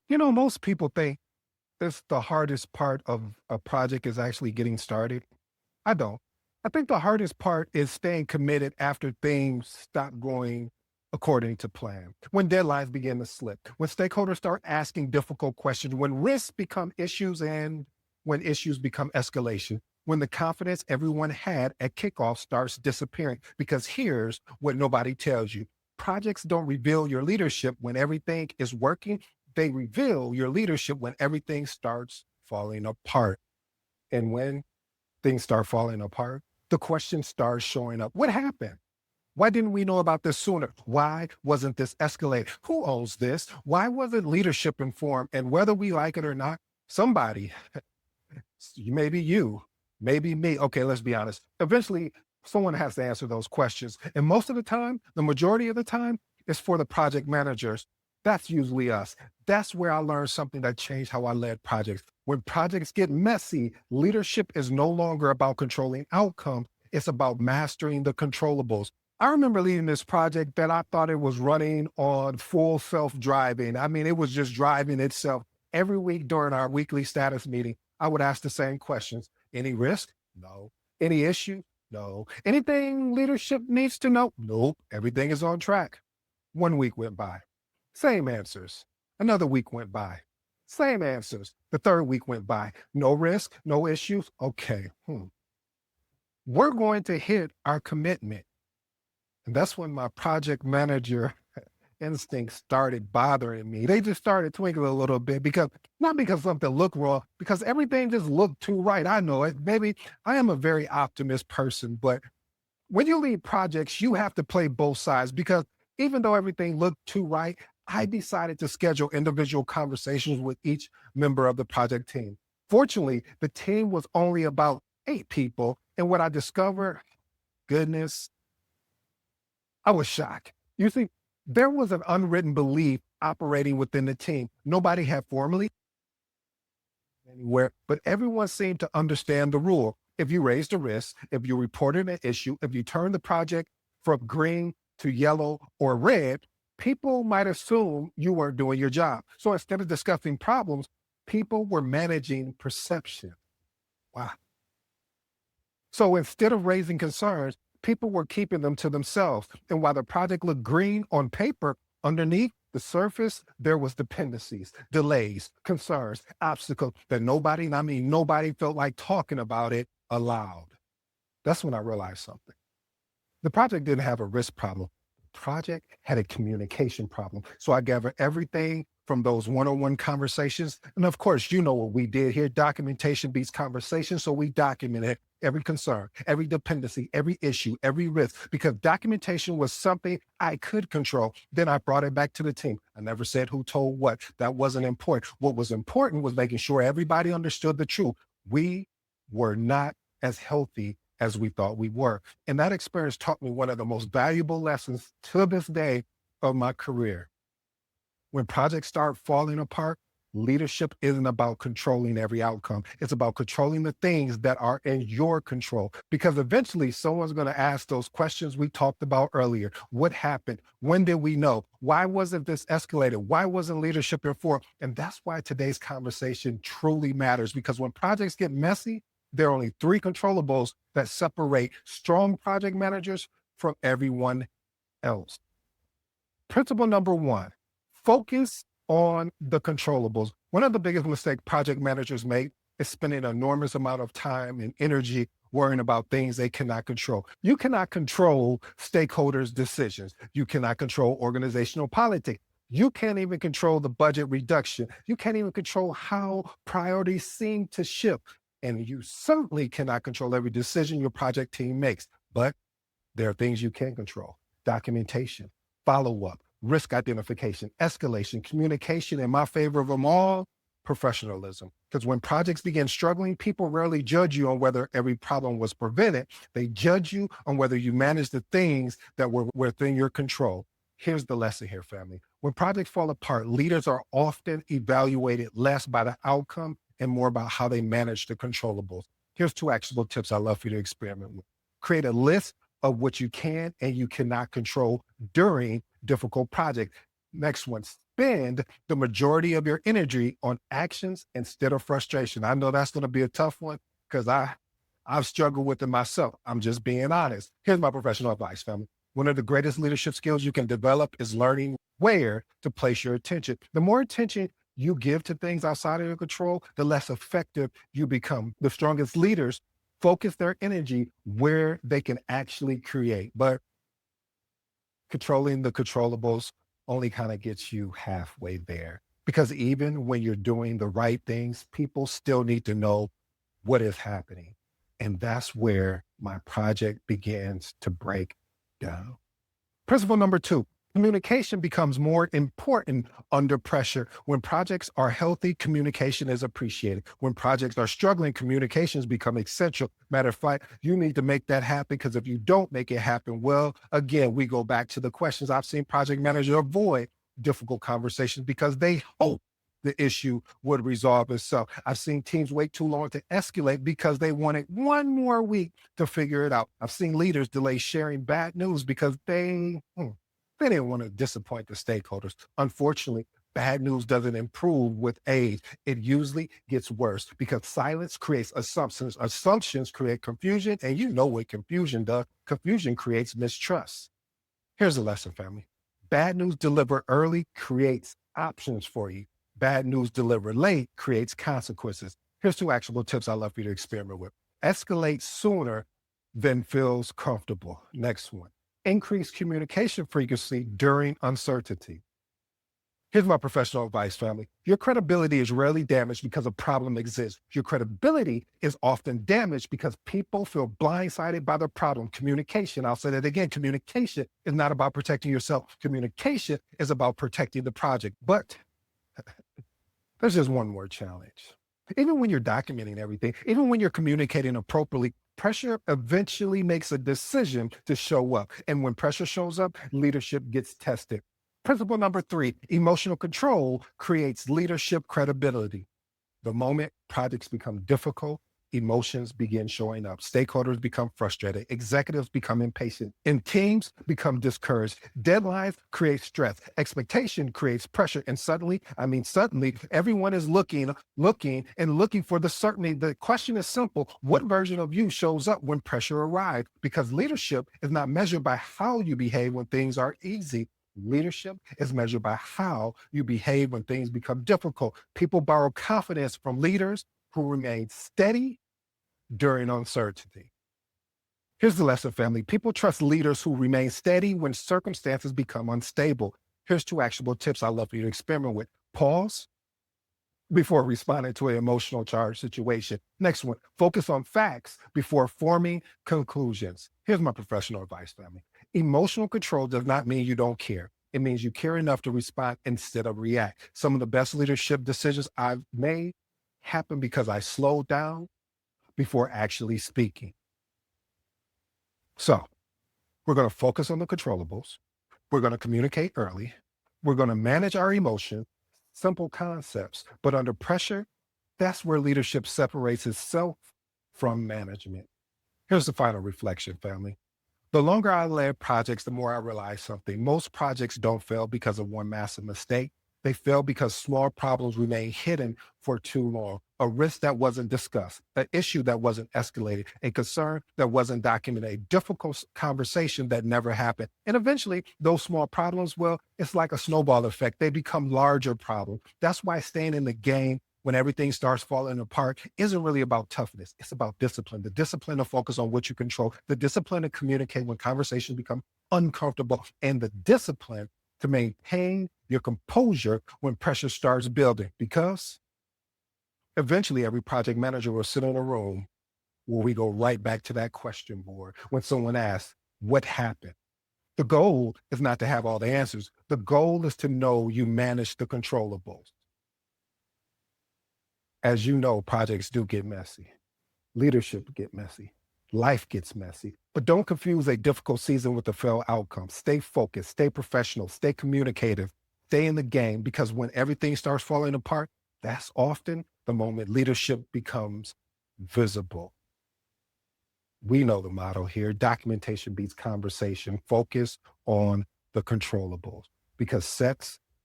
Most people think it's the hardest part of a project is actually getting started. I don't. I think the hardest part is staying committed after things stop going according to plan. When deadlines begin to slip, when stakeholders start asking difficult questions, when risks become issues and when issues become escalation, when the confidence everyone had at kickoff starts disappearing. Because here's what nobody tells you: projects don't reveal your leadership when everything is working, they reveal your leadership when everything starts falling apart. And when things start falling apart, the question starts showing up. What happened? Why didn't we know about this sooner? Why wasn't this escalated? Who owns this? Why wasn't leadership informed? And whether we like it or not, somebody, maybe you, maybe me. Okay, let's be honest. Eventually, someone has to answer those questions. And most of the time, the majority of the time, it's for the project managers. That's usually us. That's where I learned something that changed how I led projects. When projects get messy, leadership is no longer about controlling outcomes. It's about mastering the controllables. I remember leading this project that I thought it was running on full self-driving. I mean, it was just driving itself. Every week during our weekly status meeting, I would ask the same questions. Any risk? No. Any issue? No. Anything leadership needs to know? Nope. Everything is on track. One week went by. Same answers. Another week went by. Same answers. The third week went by. No risk, no issues. Okay. We're going to hit our commitment. And that's when my project manager instincts started bothering me. They just started twinkling a little bit because not because something looked wrong, because everything just looked too right. I know it. Maybe I am a very optimist person, but when you lead projects, you have to play both sides because even though everything looked too right, I decided to schedule individual conversations with each member of the project team. Fortunately, the team was only about 8 people. And what I discovered, goodness, I was shocked. You see, there was an unwritten belief operating within the team. Nobody had formally anywhere, but everyone seemed to understand the rule. If you raised a risk, if you reported an issue, if you turned the project from green to yellow or red, people might assume you weren't doing your job. So instead of discussing problems, people were managing perception. Wow. So instead of raising concerns, people were keeping them to themselves. And while the project looked green on paper, underneath the surface, there was dependencies, delays, concerns, obstacles that nobody, and I mean nobody, felt like talking about it aloud. That's when I realized something. The project didn't have a risk problem. The project had a communication problem. So I gathered everything from those one-on-one conversations. And of course, you know what we did here. Documentation beats conversation. So we documented every concern, every dependency, every issue, every risk, because documentation was something I could control. Then I brought it back to the team. I never said who told what. That wasn't important. What was important was making sure everybody understood the truth. We were not as healthy as we thought we were. And that experience taught me one of the most valuable lessons to this day of my career. When projects start falling apart, leadership isn't about controlling every outcome. It's about controlling the things that are in your control. Because eventually someone's going to ask those questions we talked about earlier. What happened? When did we know? Why wasn't this escalated? Why wasn't leadership informed? And that's why today's conversation truly matters. Because when projects get messy, there are only three controllables that separate strong project managers from everyone else. Principle number one: focus on the controllables. One of the biggest mistakes project managers make is spending an enormous amount of time and energy worrying about things they cannot control. You cannot control stakeholders' decisions. You cannot control organizational politics. You can't even control the budget reduction. You can't even control how priorities seem to shift. And you certainly cannot control every decision your project team makes. But there are things you can control: documentation, follow-up, risk identification, escalation, communication, and my favorite of them all, professionalism. Because when projects begin struggling, people rarely judge you on whether every problem was prevented. They judge you on whether you managed the things that were within your control. Here's the lesson here, family. When projects fall apart, leaders are often evaluated less by the outcome and more about how they manage the controllables. Here's 2 actionable tips I'd love for you to experiment with. Create a list of what you can and you cannot control during difficult projects. Next one, spend the majority of your energy on actions instead of frustration. I know that's going to be a tough one because I've struggled with it myself. I'm just being honest. Here's my professional advice, family. One of the greatest leadership skills you can develop is learning where to place your attention. The more attention you give to things outside of your control, the less effective you become. The strongest leaders focus their energy where they can actually create. But controlling the controllables only kind of gets you halfway there. Because even when you're doing the right things, people still need to know what is happening. And that's where my project begins to break down. Principle number 2, communication becomes more important under pressure. When projects are healthy, communication is appreciated. When projects are struggling, communications become essential. Matter of fact, you need to make that happen because if you don't make it happen, well, again, we go back to the questions. I've seen project managers avoid difficult conversations because they hope the issue would resolve itself. I've seen teams wait too long to escalate because they wanted one more week to figure it out. I've seen leaders delay sharing bad news because they didn't want to disappoint the stakeholders. Unfortunately, bad news doesn't improve with age. It usually gets worse because silence creates assumptions. Assumptions create confusion, and you know what confusion does. Confusion creates mistrust. Here's a lesson, family. Bad news delivered early creates options for you. Bad news delivered late creates consequences. Here's 2 actionable tips I'd love for you to experiment with. Escalate sooner than feels comfortable. Next one. Increase communication frequency during uncertainty. Here's my professional advice, family. Your credibility is rarely damaged because a problem exists. Your credibility is often damaged because people feel blindsided by the problem. Communication, I'll say that again, communication is not about protecting yourself. Communication is about protecting the project. But there's just one more challenge. Even when you're documenting everything, even when you're communicating appropriately, pressure eventually makes a decision to show up. And when pressure shows up, leadership gets tested. Principle number 3, emotional control creates leadership credibility. The moment projects become difficult, emotions begin showing up. Stakeholders become frustrated. Executives become impatient. And teams become discouraged. Deadlines create stress. Expectation creates pressure. And suddenly, everyone is looking for the certainty. The question is simple. What version of you shows up when pressure arrives? Because leadership is not measured by how you behave when things are easy. Leadership is measured by how you behave when things become difficult. People borrow confidence from leaders who remain steady during uncertainty. Here's the lesson, family. People trust leaders who remain steady when circumstances become unstable. Here's 2 actionable tips I'd love for you to experiment with. Pause before responding to an emotional charged situation. Next one, focus on facts before forming conclusions. Here's my professional advice, family. Emotional control does not mean you don't care. It means you care enough to respond instead of react. Some of the best leadership decisions I've made happen because I slowed down before actually speaking. So we're going to focus on the controllables. We're going to communicate early. We're going to manage our emotions, simple concepts, but under pressure, that's where leadership separates itself from management. Here's the final reflection, family. The longer I led projects, the more I realized something. Most projects don't fail because of one massive mistake. They fail because small problems remain hidden for too long. A risk that wasn't discussed, an issue that wasn't escalated, a concern that wasn't documented, a difficult conversation that never happened. And eventually, those small problems, well, it's like a snowball effect. They become larger problems. That's why staying in the game when everything starts falling apart isn't really about toughness. It's about discipline, the discipline to focus on what you control, the discipline to communicate when conversations become uncomfortable, and the discipline to maintain your composure when pressure starts building. Because eventually every project manager will sit in a room where we go right back to that question board when someone asks, what happened? The goal is not to have all the answers. The goal is to know you manage the controllables. As you know, projects do get messy. Leadership get messy. Life gets messy. But don't confuse a difficult season with a failed outcome. Stay focused, stay professional, stay communicative, stay in the game, because when everything starts falling apart, that's often the moment leadership becomes visible. We know the motto here: documentation beats conversation. Focus on the controllables, because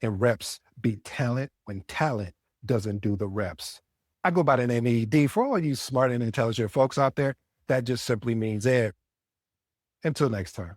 and reps beat talent when talent doesn't do the reps. I go by the name ED. For all you smart and intelligent folks out there, that just simply means Ed. Until next time.